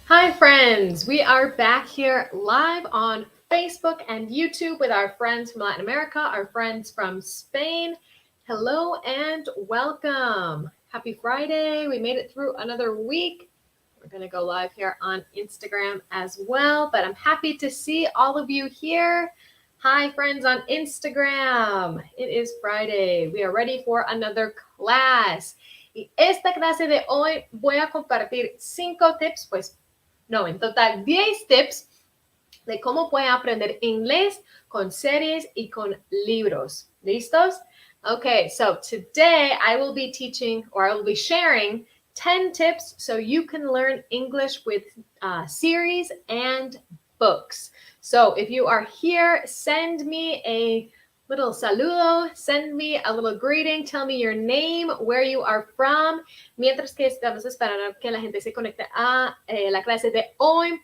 Hi friends, we are back here live on Facebook and YouTube with our friends from Latin America, our friends from Spain. Hello and welcome. Happy Friday. We made it through another week. We're going to go live here on Instagram as well, but I'm happy to see all of you here. Hi friends on Instagram. It is Friday. We are ready for another class. Y esta clase de hoy voy a compartir 5 tips, en total 10 tips de cómo pueden aprender inglés con series y con libros. ¿Listos? Okay, so today I will be teaching, or I will be sharing 10 tips so you can learn English with series and books. So if you are here, send me a little saludo, send me a little greeting, tell me your name, where you are from, mientras que estamos esperando que la gente se conecte a la clase de hoy.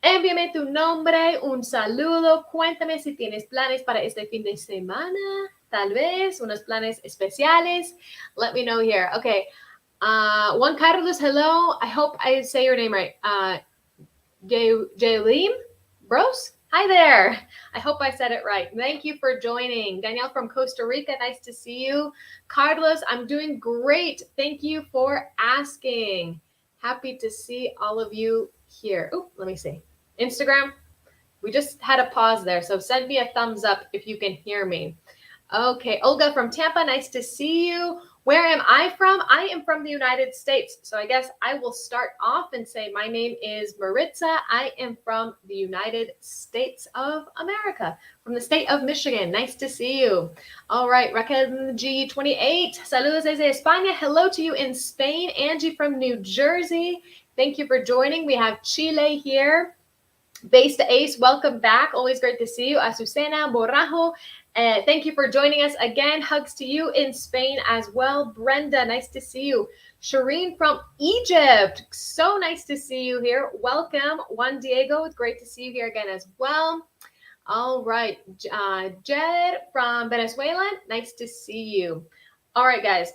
Envíame tu nombre, un saludo, cuéntame si tienes planes para este fin de semana, tal vez, unos planes especiales. Let me know here. Okay, Juan Carlos, hello. I hope I say your name right. Jaylene Bros? Hi there. I hope I said it right. Thank you for joining. Danielle from Costa Rica, nice to see you. Carlos, I'm doing great. Thank you for asking. Happy to see all of you here. Oh, let me see. Instagram, we just had a pause there, so send me a thumbs up if you can hear me. Okay, Olga from Tampa, nice to see you. Where am I from? I am from the United States. So I guess I will start off and say my name is Maritza. I am from the United States of America, from the state of Michigan. Nice to see you. All right, Raquel G28. Saludos desde España. Hello to you in Spain. Angie from New Jersey. Thank you for joining. We have Chile here. Base to Ace, welcome back. Always great to see you. Azucena Borrajo, thank you for joining us again. Hugs to you in Spain as well. Brenda, nice to see you. Shireen from Egypt, so nice to see you here. Welcome. Juan Diego, it's great to see you here again as well. All right, Jed from Venezuela, nice to see you. All right, guys.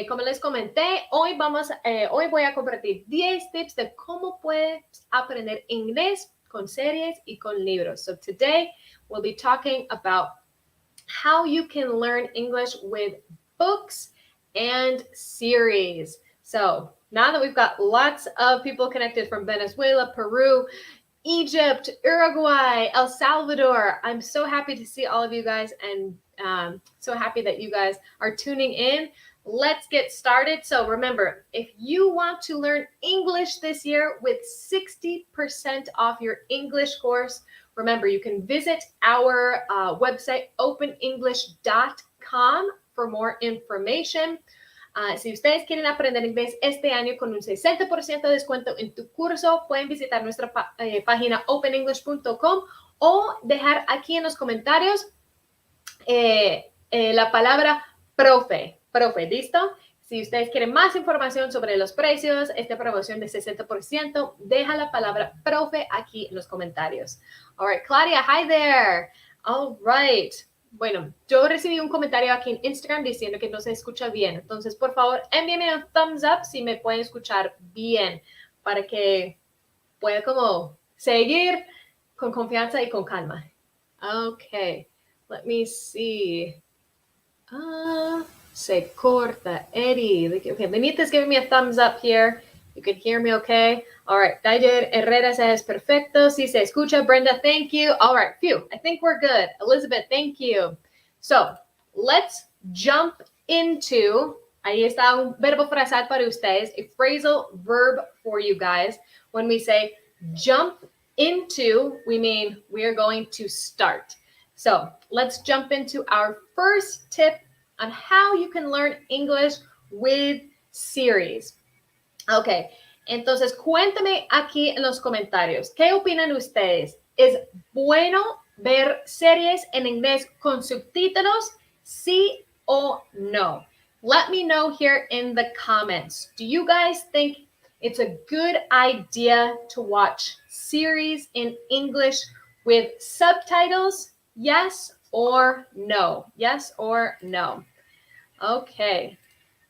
Como les comenté, hoy voy a compartir 10 tips de cómo puedes aprender inglés con series y con libros. So today we'll be talking about how you can learn English with books and series. So now that we've got lots of people connected from Venezuela, Peru, Egypt, Uruguay, El Salvador, I'm so happy to see all of you guys and so happy that you guys are tuning in. Let's get started. So remember, if you want to learn English this year with 60% off your English course, remember, you can visit our website, openenglish.com, for more information. Si ustedes quieren aprender inglés este año con un 60% de descuento en tu curso, pueden visitar nuestra página openenglish.com o dejar aquí en los comentarios la palabra profe, ¿listo? Si ustedes quieren más información sobre los precios, esta promoción de 60%, deja la palabra profe aquí en los comentarios. All right, Claudia, hi there. All right. Bueno, yo recibí un comentario aquí en Instagram diciendo que no se escucha bien. Entonces, por favor, envíenme un thumbs up si me pueden escuchar bien para que pueda como seguir con confianza y con calma. Okay, let me see. Se corta, Eddie. Okay, Benita's giving me a thumbs up here. You can hear me okay? All right, Dayer Herrera says perfecto. Si se escucha, Brenda, thank you. All right, phew, I think we're good. Elizabeth, thank you. So, let's jump into, ahí está un verbo frasal para ustedes, a phrasal verb for you guys. When we say jump into, we mean we are going to start. So, let's jump into our first tip on how you can learn English with series. Ok, entonces cuéntame aquí en los comentarios, ¿qué opinan ustedes? ¿Es bueno ver series en inglés con subtítulos? ¿Sí o no? Let me know here in the comments. Do you guys think it's a good idea to watch series in English with subtitles? Yes or no? Yes or no? Okay,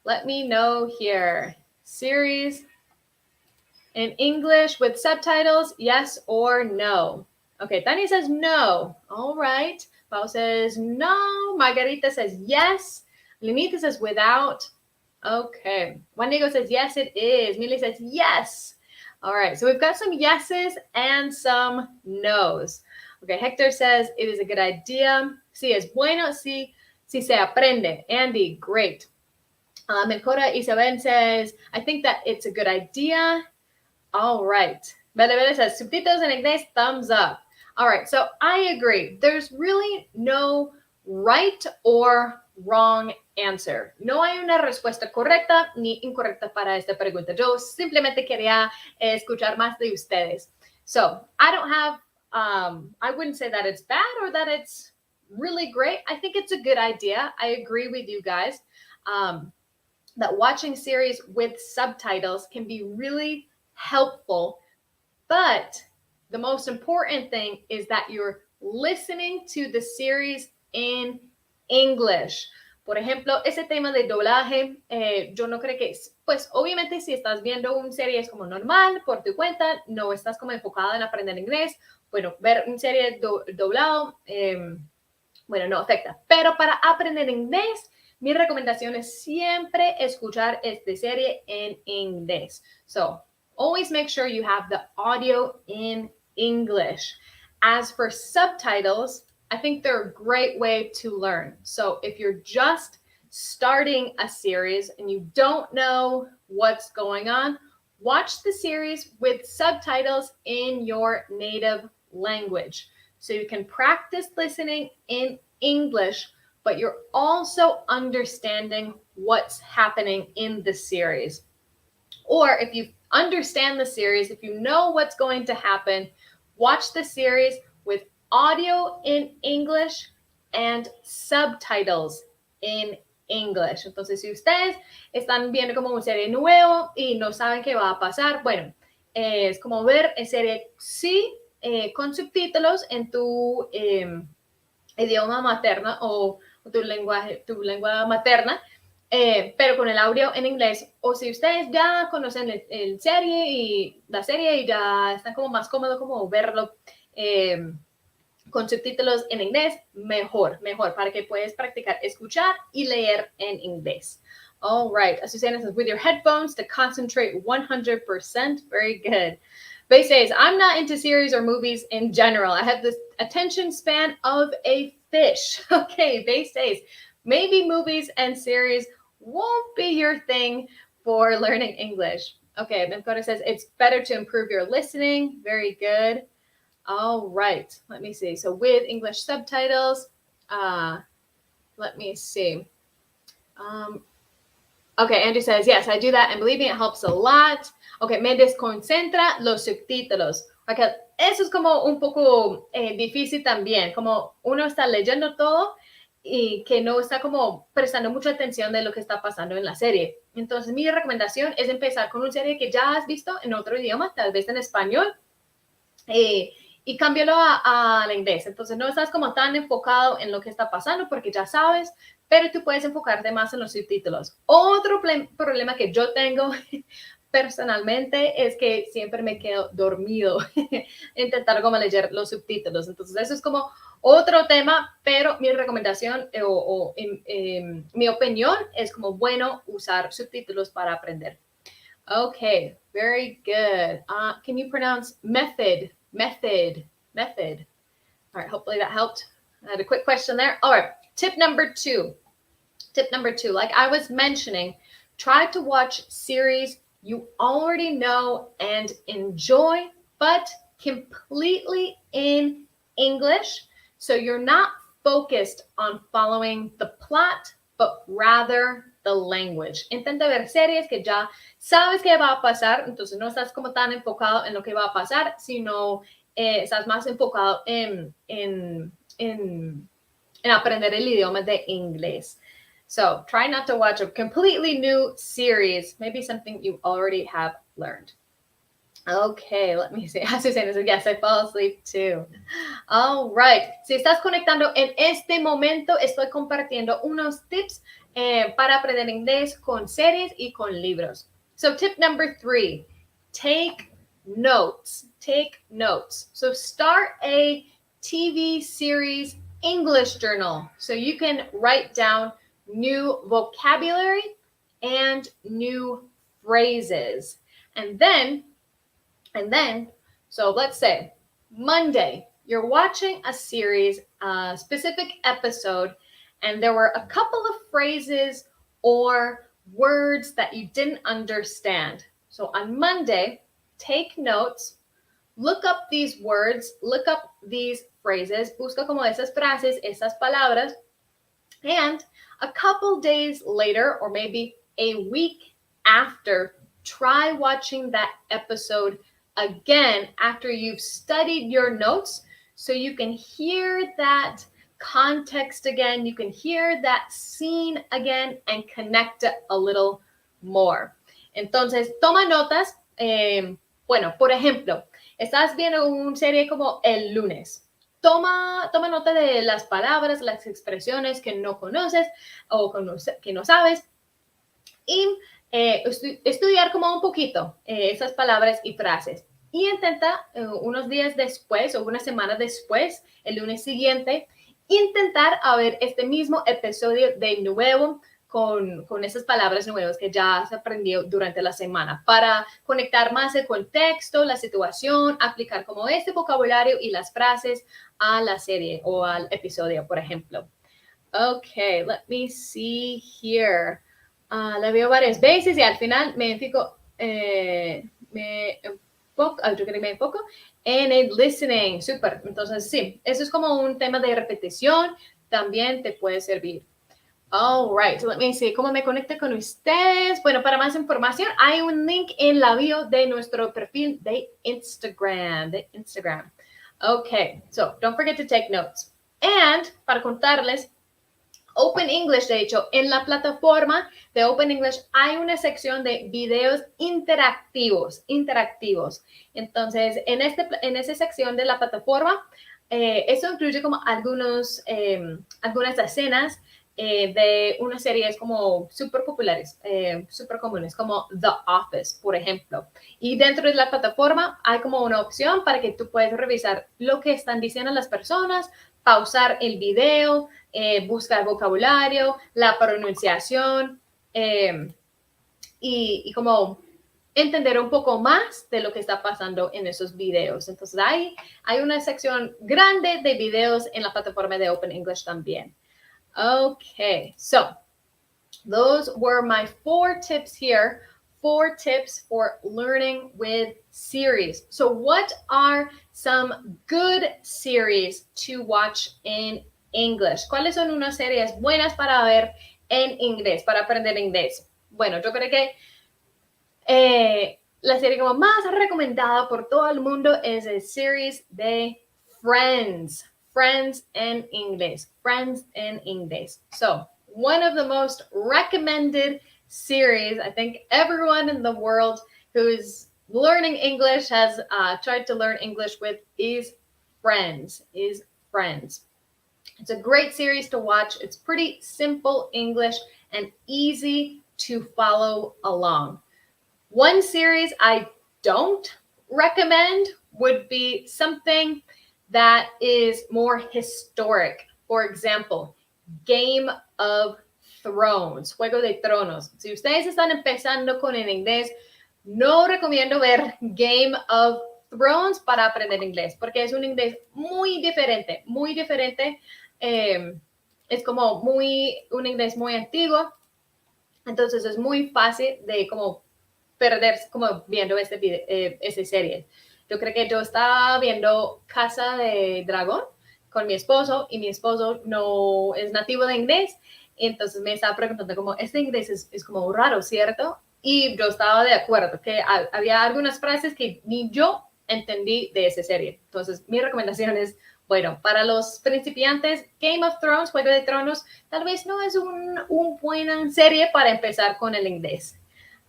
let me know here. Series In English with subtitles, yes or no? Okay, Tanya says no. All right. Pao says no. Margarita says yes. Lenita says without. Okay. Juan Diego says yes, it is. Millie says yes. All right. So we've got some yeses and some nos. Okay. Hector says it is a good idea. Sí, es bueno. Sí, sí se aprende. Andy, great. Melchora Isabel says, I think that it's a good idea. All right. Bele says, subtítulos en inglés, thumbs up. All right, so I agree. There's really no right or wrong answer. No hay una respuesta correcta ni incorrecta para esta pregunta. Yo simplemente quería escuchar más de ustedes. So I don't have, I wouldn't say that it's bad or that it's really great. I think it's a good idea. I agree with you guys that watching series with subtitles can be really helpful, but the most important thing is that you're listening to the series in English. Por ejemplo, ese tema de doblaje, yo no creo que, pues obviamente si estás viendo una serie es como normal, por tu cuenta, no estás como enfocada en aprender inglés, bueno, ver una serie doblado, bueno, no afecta. Pero para aprender inglés, mi recomendación es siempre escuchar esta serie en inglés. So, always make sure you have the audio in English. As for subtitles, I think they're a great way to learn. So if you're just starting a series and you don't know what's going on, watch the series with subtitles in your native language. So you can practice listening in English, but you're also understanding what's happening in the series. Or if you understand the series, if you know what's going to happen, watch the series with audio in English and subtitles in English. Entonces, si ustedes están viendo como una serie nueva y no saben qué va a pasar, bueno, es como ver serie sí con subtítulos en tu idioma materno o tu lengua materna, pero con el audio en inglés. O si ustedes ya conocen el serie y la serie y ya están como más cómodos como verlo con subtítulos en inglés, mejor, para que puedas practicar, escuchar y leer en inglés. All right, Azucena says, with your headphones to concentrate 100%. Very good. Bay says, I'm not into series or movies in general. I have this attention span of a fish. Okay, Bay says, maybe movies and series won't be your thing for learning English. Okay, Mencora says, it's better to improve your listening. Very good. All right, let me see. So with English subtitles, let me see. Okay, Andrew says, yes, I do that, and believe me, it helps a lot. Okay, me desconcentra los subtítulos. Okay, eso es como un poco difícil también, como uno está leyendo todo y que no está como prestando mucha atención de lo que está pasando en la serie. Entonces, mi recomendación es empezar con una serie que ya has visto en otro idioma, tal vez en español, y cámbialo al inglés. Entonces, no estás como tan enfocado en lo que está pasando porque ya sabes, pero tú puedes enfocarte más en los subtítulos. Otro problema que yo tengo personalmente es que siempre me quedo dormido intentar como leer los subtítulos. Entonces, eso es como otro tema, pero mi recomendación mi opinión es como bueno usar subtítulos para aprender. Okay, very good. Can you pronounce method? Method. All right, hopefully that helped. I had a quick question there. All right, tip number two, like I was mentioning, try to watch series you already know and enjoy, but completely in English. So you're not focused on following the plot, but rather the language. Intenta ver series que ya sabes que va a pasar, entonces no estás como tan enfocado en lo que va a pasar, sino estás más enfocado en aprender el idioma de inglés. So try not to watch a completely new series, maybe something you already have learned. Okay, let me see. Susana says, yes, I fall asleep too. All right. Si estás conectando en este momento, estoy compartiendo unos tips para aprender inglés con series y con libros. So tip number 3, take notes. Take notes. So start a TV series English journal so you can write down new vocabulary and new phrases. And then, so let's say Monday, you're watching a series, a specific episode, and there were a couple of phrases or words that you didn't understand. So on Monday, take notes, look up these words, look up these phrases, busca como esas frases, esas palabras, and a couple days later, or maybe a week after, try watching that episode again after you've studied your notes so you can hear that context again, you can hear that scene again and connect it a little more. Entonces, toma notas. Bueno, por ejemplo, estás viendo una serie como el lunes. Toma nota de las palabras, las expresiones que no conoces o que no sabes y estudiar como un poquito esas palabras y frases. Y intenta unos días después o una semana después, el lunes siguiente, intentar a ver este mismo episodio de nuevo con esas palabras nuevas que ya se aprendió durante la semana para conectar más el contexto, la situación, aplicar como este vocabulario y las frases a la serie o al episodio, por ejemplo. Okay, let me see here. La veo varias veces y al final me enfoco en el listening. Súper. Entonces, sí, eso es como un tema de repetición. También te puede servir. All right, so let me see cómo me conecto con ustedes. Bueno, para más información, hay un link en la bio de nuestro perfil de Instagram. Okay, so don't forget to take notes. And para contarles, Open English, de hecho, en la plataforma de Open English hay una sección de videos interactivos. Entonces, en esa sección de la plataforma, eso incluye como algunas escenas de unas series como súper populares, súper comunes, como The Office, por ejemplo. Y dentro de la plataforma hay como una opción para que tú puedas revisar lo que están diciendo las personas, pausar el video, buscar vocabulario, la pronunciación y como entender un poco más de lo que está pasando en esos videos. Entonces, hay una sección grande de videos en la plataforma de Open English también. Okay, so those were my 4 tips here. 4 tips for learning with series. So what are some good series to watch in English? ¿Cuáles son unas series buenas para ver en inglés, para aprender inglés? Bueno, yo creo que la serie como más recomendada por todo el mundo es el series de Friends. Friends in English. Friends in English. So, one of the most recommended series, I think everyone in the world who is learning English has tried to learn English with is Friends. It's a great series to watch. It's pretty simple English and easy to follow along. One series I don't recommend would be something that is more historic. For example, Game of Thrones, Juego de Tronos. Si ustedes están empezando con el inglés, no recomiendo ver Game of Thrones para aprender inglés, porque es un inglés muy diferente. Es como un inglés muy antiguo, entonces es muy fácil de como perderse como viendo esa serie. Yo creo que yo estaba viendo Casa de Dragón con mi esposo y mi esposo no es nativo de inglés. Entonces me estaba preguntando como, este inglés es como raro, ¿cierto? Y yo estaba de acuerdo que había algunas frases que ni yo entendí de esa serie. Entonces mi recomendación es, bueno, para los principiantes, Game of Thrones, Juego de Tronos, tal vez no es una buena serie para empezar con el inglés.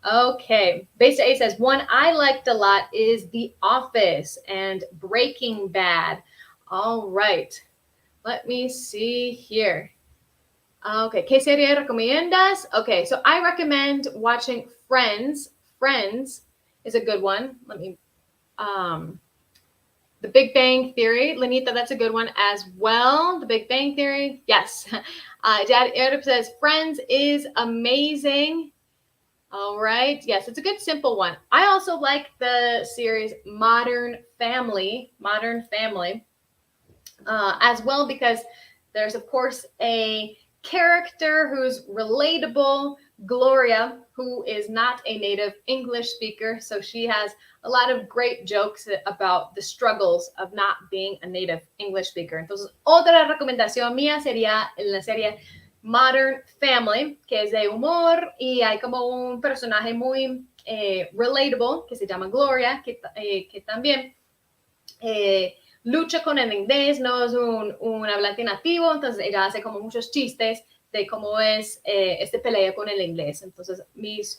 Okay, Base A says, one I liked a lot is The Office and Breaking Bad. All right, let me see here. Okay, ¿qué serie recomiendas? Okay, so I recommend watching Friends is a good one. The Big Bang Theory. Lenita, that's a good one as well. The Big Bang Theory. Yes. Dad Erdob says, Friends is amazing. All right. Yes, it's a good, simple one. I also like the series Modern Family. As well, because there's, of course, a character who's relatable, Gloria, who is not a native English speaker. So she has a lot of great jokes about the struggles of not being a native English speaker. Entonces, otra recomendación mía sería la serie Modern Family, que es de humor y hay como un personaje muy relatable que se llama Gloria, que también lucha con el inglés, no es un hablante nativo, entonces ella hace como muchos chistes de cómo es este pelea con el inglés. Entonces,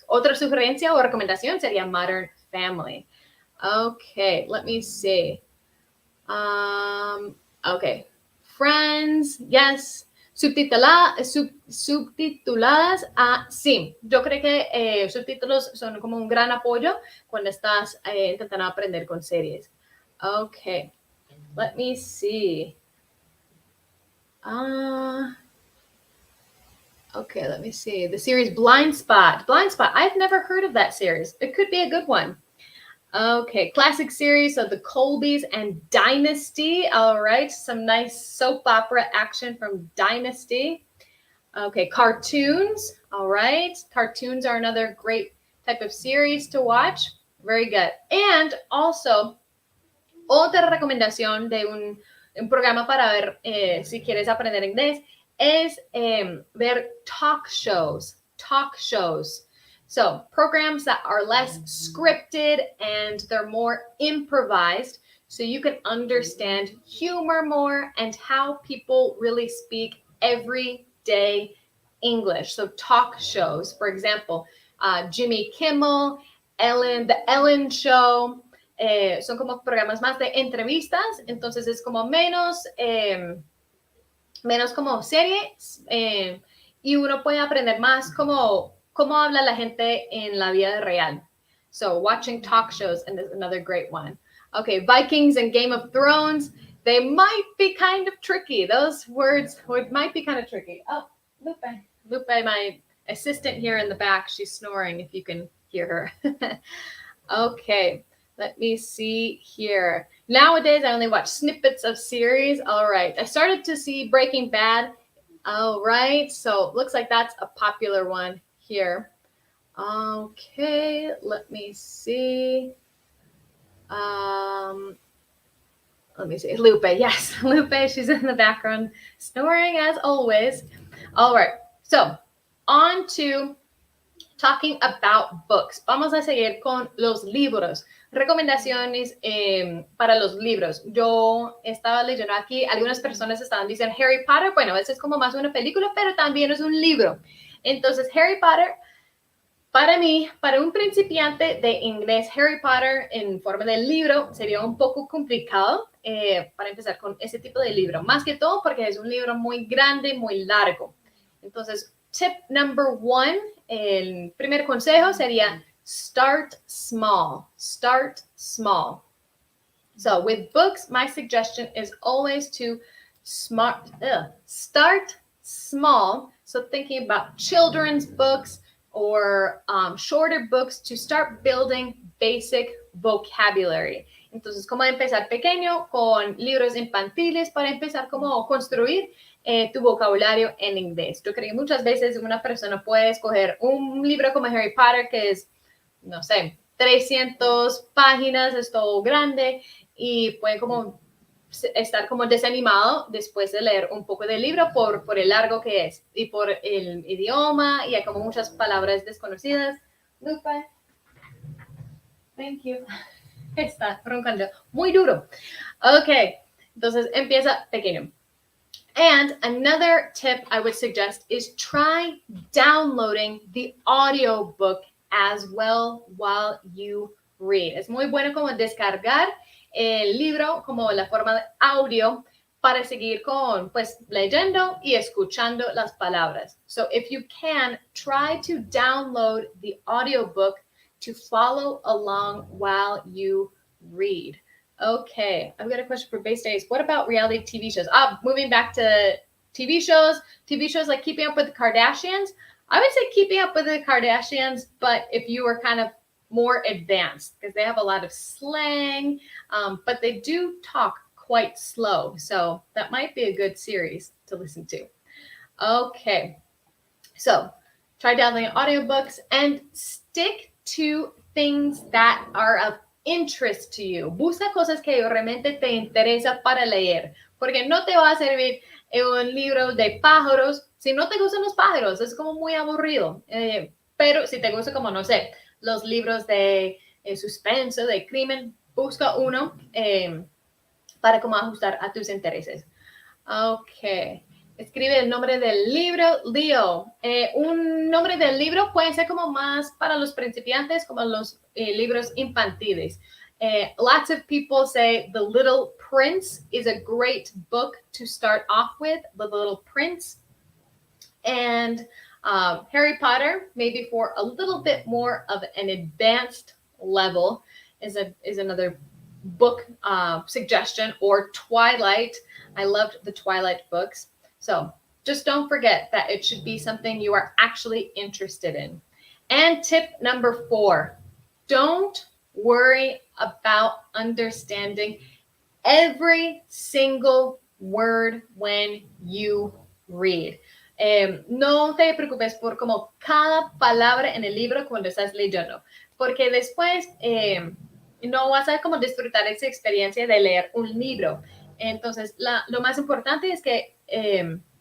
otra sugerencia o recomendación sería Modern Family. Okay, let me see. Okay, Friends, yes. Subtituladas, sí. Yo creo que subtítulos son como un gran apoyo cuando estás intentando aprender con series. Okay, let me see. Okay, let me see. The series Blind Spot. I've never heard of that series. It could be a good one. Okay, classic series of the Colbys and Dynasty. All right, some nice soap opera action from Dynasty. Okay, cartoons. All right, cartoons are another great type of series to watch. Very good. And also, otra recomendación de un programa para ver si quieres aprender inglés es ver talk shows. So programs that are less scripted and they're more improvised, so you can understand humor more and how people really speak everyday English. So talk shows, for example, Jimmy Kimmel, The Ellen Show, son como programas más de entrevistas, entonces es como menos como series y uno puede aprender más cómo habla la gente en la vida real. So watching talk shows is another great one. Okay, Vikings and Game of Thrones, they might be kind of tricky. Those words might be kind of tricky. Oh, Lupe, my assistant here in the back, she's snoring if you can hear her. Okay, let me see here. Nowadays, I only watch snippets of series. All right, I started to see Breaking Bad. All right, so looks like that's a popular one here. Okay, let me see. Let me see. Lupe, yes, Lupe, she's in the background, snoring as always. All right, so on to talking about books. Vamos a seguir con los libros. Recomendaciones para los libros. Yo estaba leyendo aquí, algunas personas estaban diciendo Harry Potter, bueno, a veces es como más una película, pero también es un libro. Entonces, Harry Potter, para mí, para un principiante de inglés, Harry Potter en forma de libro sería un poco complicado para empezar con ese tipo de libro. Más que todo porque es un libro muy grande, muy largo. Entonces, tip number 1, el primer consejo sería start small. Start small. So with books, my suggestion is always to start small. So thinking about children's books or shorter books to start building basic vocabulary. Entonces, ¿cómo empezar pequeño con libros infantiles para empezar cómo construir tu vocabulario en inglés? Yo creo que muchas veces una persona puede escoger un libro como Harry Potter que es, no sé, 300 páginas, es todo grande y puede como estar como desanimado después de leer un poco del libro por el largo que es y por el idioma y hay como muchas palabras desconocidas. Lupe, thank you. Está roncando muy duro. Ok, entonces empieza pequeño. And another tip I would suggest is try downloading the audiobook as well while you read. Es muy bueno como descargar el libro como la forma de audio para seguir con, pues, leyendo y escuchando las palabras. So if you can, try to download the audiobook to follow along while you read. Okay, I've got a question for Base Days. What about reality TV shows? Moving back to TV shows like Keeping Up with the Kardashians. I would say Keeping Up with the Kardashians, but if you were kind of more advanced, because they have a lot of slang, but they do talk quite slow. So that might be a good series to listen to. Okay, so try downloading audiobooks and stick to things that are of interest to you. Busca cosas que realmente te interesa para leer, porque no te va a servir un libro de pájaros si no te gustan los pájaros, es como muy aburrido. Pero si te gusta, como no sé, los libros de suspenso, de crimen, busca uno para como ajustar a tus intereses. Ok. Escribe el nombre del libro, Leo. Un nombre del libro puede ser como más para los principiantes, como los libros infantiles. Lots of people say The Little Prince is a great book to start off with, The Little Prince. And Harry Potter, maybe for a little bit more of an advanced level, is another book suggestion. Or Twilight. I loved the Twilight books. So just don't forget that it should be something you are actually interested in. And tip number 4, don't worry about understanding every single word when you read. No te preocupes por como cada palabra en el libro cuando estás leyendo, porque después no vas a como disfrutar esa experiencia de leer un libro. Entonces, lo más importante es que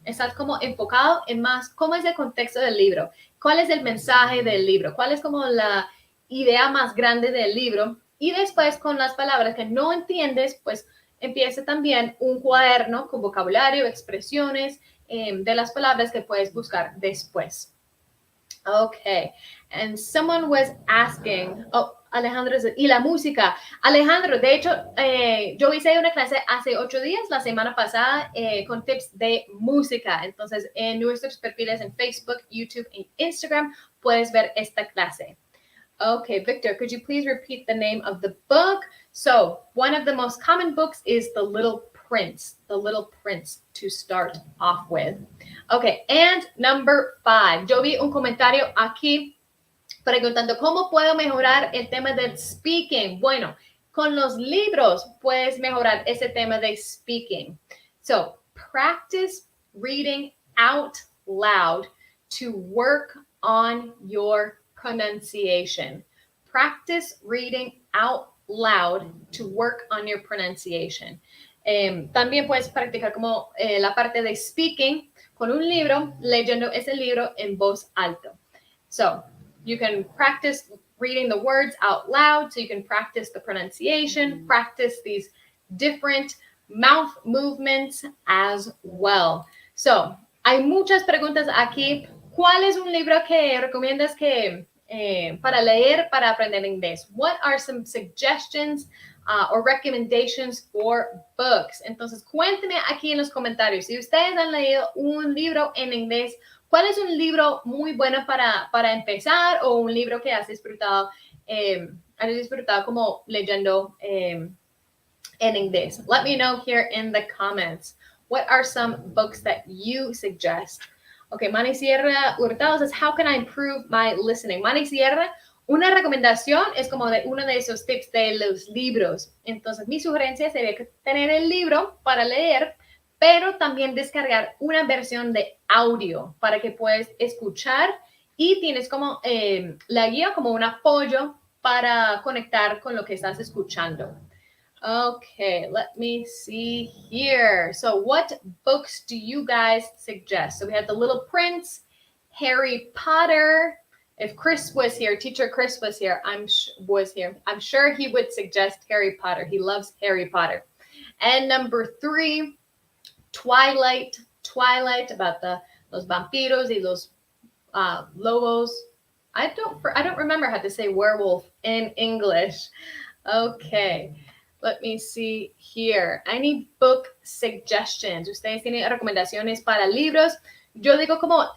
estás como enfocado en más cómo es el contexto del libro, cuál es el mensaje del libro, cuál es como la idea más grande del libro. Y después, con las palabras que no entiendes, pues empieza también un cuaderno con vocabulario, expresiones de las palabras que puedes buscar después. Okay, and someone was asking, Alejandro, y la música. Alejandro, de hecho, yo hice una clase hace 8 días, la semana pasada, con tips de música. Entonces, en nuestros perfiles en Facebook, YouTube y Instagram, puedes ver esta clase. Okay, Victor, could you please repeat the name of the book? So, one of the most common books is The Little Prince to start off with. Okay, and number 5. Yo vi un comentario aquí preguntando cómo puedo mejorar el tema del speaking. Bueno, con los libros puedes mejorar ese tema de speaking. So, practice reading out loud to work on your pronunciation. Practice reading out loud to work on your pronunciation. También puedes practicar como la parte de speaking con un libro, leyendo ese libro en voz alta. So, you can practice reading the words out loud, so you can practice the pronunciation, practice these different mouth movements as well. So, hay muchas preguntas aquí. ¿Cuál es un libro que recomiendas que para leer, para aprender inglés? What are some suggestions or recommendations for books? Entonces, cuéntenme aquí en los comentarios. Si ustedes han leído un libro en inglés, ¿cuál es un libro muy bueno para empezar o un libro que has disfrutado como leyendo en inglés? Let me know here in the comments. What are some books that you suggest? Okay, Manny Sierra Hurtado says, how can I improve my listening? Manny Sierra, una recomendación es como de uno de esos tips de los libros. Entonces, mi sugerencia sería tener el libro para leer, pero también descargar una versión de audio para que puedas escuchar y tienes como la guía como un apoyo para conectar con lo que estás escuchando. Okay, let me see here. So what books do you guys suggest? So we have The Little Prince, Harry Potter. If Chris was here, teacher Chris was here, I'm sure he would suggest Harry Potter. He loves Harry Potter. And number 3, Twilight, about los vampiros y los lobos. I don't remember how to say werewolf in English. Okay. Let me see here. Any book suggestions? ¿Ustedes tienen recomendaciones para libros? Yo digo como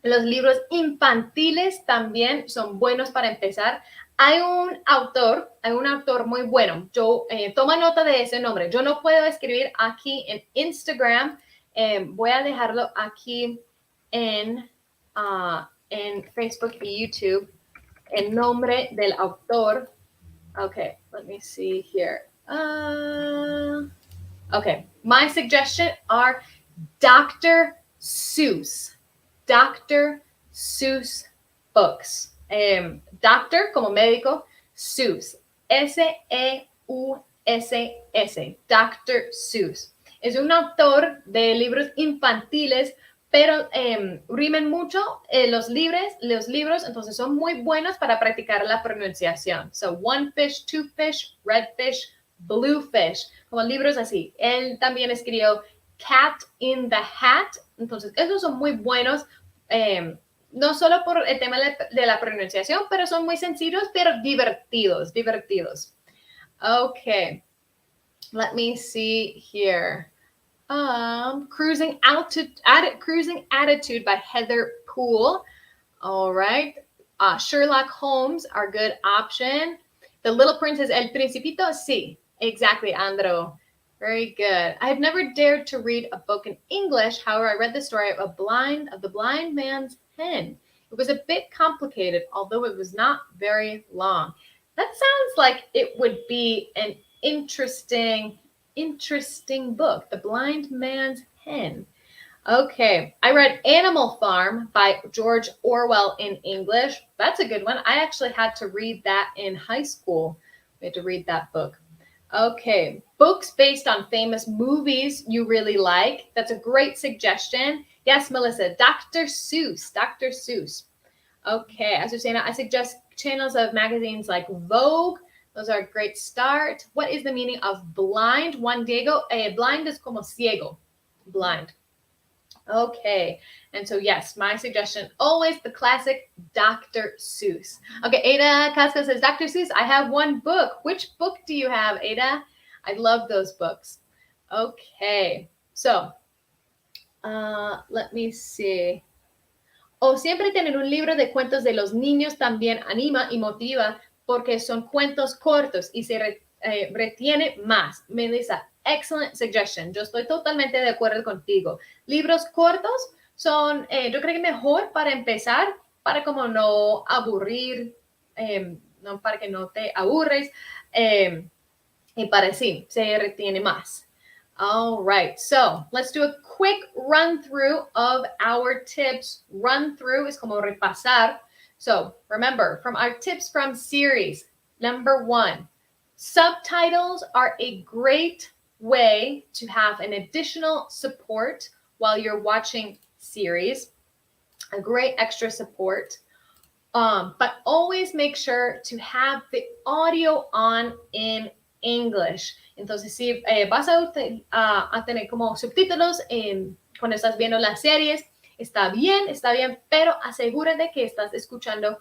Los libros infantiles también son buenos para empezar. Hay un autor muy bueno. Yo toma nota de ese nombre. Yo no puedo escribir aquí en Instagram. Voy a dejarlo aquí en Facebook y YouTube. El nombre del autor. Okay, let me see here. Okay, my suggestion are Dr. Seuss. Dr. Seuss books. Doctor como médico, Seuss. S-E-U-S-S. Dr. Seuss. Es un autor de libros infantiles, pero rimen mucho los libros, entonces son muy buenos para practicar la pronunciación. So, one fish, two fish, red fish, blue fish, como libros así. Él también escribió Cat in the Hat, entonces esos son muy buenos, no solo por el tema de la pronunciación, pero son muy sencillos, pero divertidos. Okay, let me see here. Cruising Attitude by Heather Poole. All right. Sherlock Holmes, our good option. The Little Princess, El Principito, sí, exactly, Andro. Very good. I have never dared to read a book in English. However, I read the story of the blind man's hen. It was a bit complicated, although it was not very long. That sounds like it would be an interesting book. The Blind Man's Hen. Okay, I read Animal Farm by George Orwell in English. That's a good one. I actually had to read that in high school. We had to read that book. Okay, books based on famous movies you really like. That's a great suggestion. Yes, Melissa, Dr. Seuss. Okay, Azucena, I suggest channels of magazines like Vogue. Those are a great start. What is the meaning of blind? Juan Diego, blind is como ciego, blind. Okay, and so yes, my suggestion, always the classic Dr. Seuss. Okay, Ada Casca says, Dr. Seuss, I have one book. Which book do you have, Ada? I love those books. Okay, so let me see. O siempre tener un libro de cuentos de los niños también anima y motiva porque son cuentos cortos y se retiene más. Melissa, excellent suggestion. Yo estoy totalmente de acuerdo contigo. Libros cortos son, yo creo que mejor para empezar, para como no aburrir, no, para que no te aburres, y para sí, se retiene más. All right, so let's do a quick run through of our tips. Run through is como repasar. So remember, from our tips from series, number 1, subtitles are a great way to have an additional support while you're watching series, a great extra support. But always make sure to have the audio on in English. Entonces, si vas a tener como subtítulos cuando estás viendo las series, está bien, pero asegúrate que estás escuchando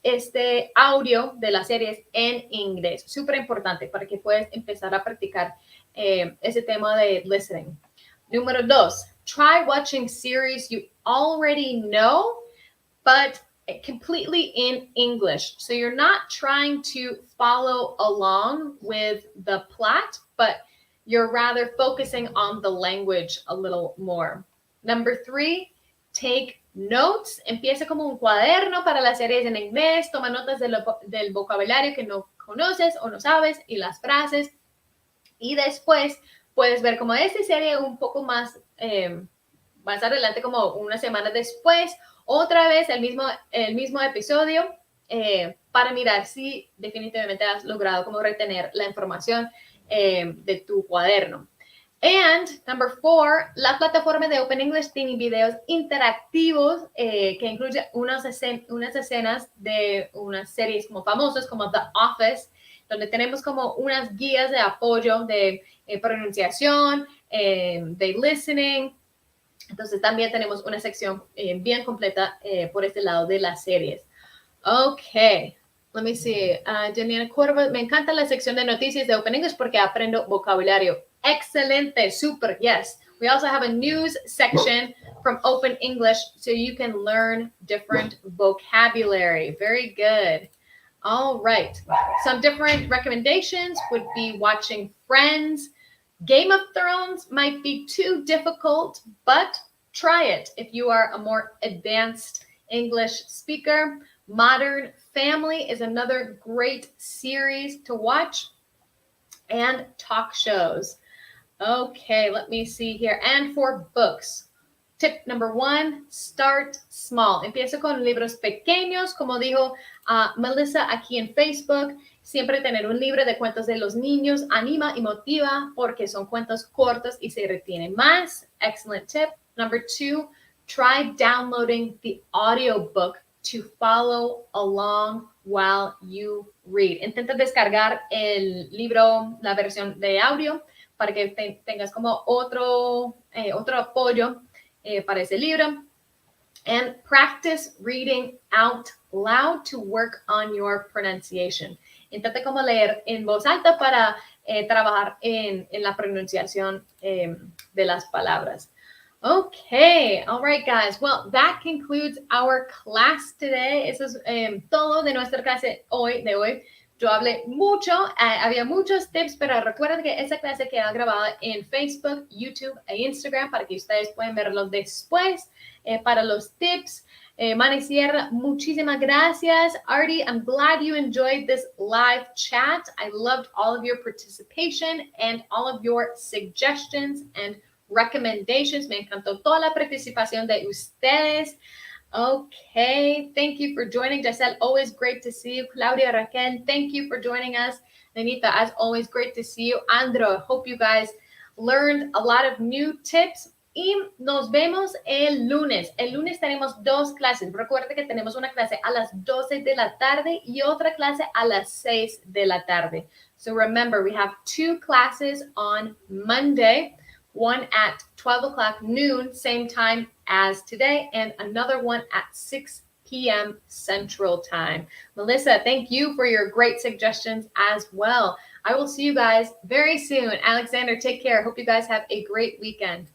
este audio de las series en inglés. Súper importante para que puedas empezar a practicar ese tema de listening. Número 2, try watching series you already know, but completely in English. So you're not trying to follow along with the plot, but you're rather focusing on the language a little more. Number 3, take notes. Empieza como un cuaderno para las series en inglés. Toma notas del vocabulario que no conoces o no sabes y las frases. Y después puedes ver como esta serie un poco más adelante, como una semana después, otra vez el mismo episodio para mirar si definitivamente has logrado como retener la información de tu cuaderno. And number 4, la plataforma de Open English tiene videos interactivos que incluye unas escenas de unas series como famosas como The Office, donde tenemos como unas guías de apoyo de pronunciación, de listening. Entonces también tenemos una sección bien completa por este lado de las series. Okay, let me see. Janina Corva, me encanta la sección de noticias de Open English porque aprendo vocabulario. Excelente, super, yes. We also have a news section from Open English so you can learn different vocabulary. Very good. All right. Some different recommendations would be watching Friends. Game of Thrones might be too difficult, but try it if you are a more advanced English speaker. Modern Family is another great series to watch, and talk shows. Okay, let me see here. And for books, tip number 1, start small. Empiezo con libros pequeños, como dijo Melissa aquí en Facebook. Siempre tener un libro de cuentos de los niños anima y motiva porque son cuentos cortos y se retienen más. Excellent tip. Number 2, try downloading the audiobook to follow along while you read. Intenta descargar el libro, la versión de audio, para que tengas como otro apoyo para ese libro. And practice reading out loud to work on your pronunciation. Intenta como leer en voz alta para trabajar en la pronunciación de las palabras. Okay, all right, guys. Well, that concludes our class today. Eso es todo de nuestra clase de hoy. Yo hablé mucho, había muchos tips, pero recuerden que esa clase queda grabada en Facebook, YouTube e Instagram para que ustedes puedan verlo después. Para los tips, Manny Sierra, muchísimas gracias. Artie, I'm glad you enjoyed this live chat. I loved all of your participation and all of your suggestions and recommendations. Me encantó toda la participación de ustedes. Okay, thank you for joining. Giselle, always great to see you. Claudia, Raquel, thank you for joining us. Nenita, as always, great to see you. Andro, hope you guys learned a lot of new tips. Y nos vemos el lunes. El lunes tenemos 2 clases. Recuerde que tenemos una clase a las 12 de la tarde y otra clase a las 6 de la tarde. So remember, we have 2 classes on Monday. One at 12 o'clock noon, same time as today, and another one at 6 p.m. Central Time. Melissa, thank you for your great suggestions as well. I will see you guys very soon. Alexander, take care. Hope you guys have a great weekend.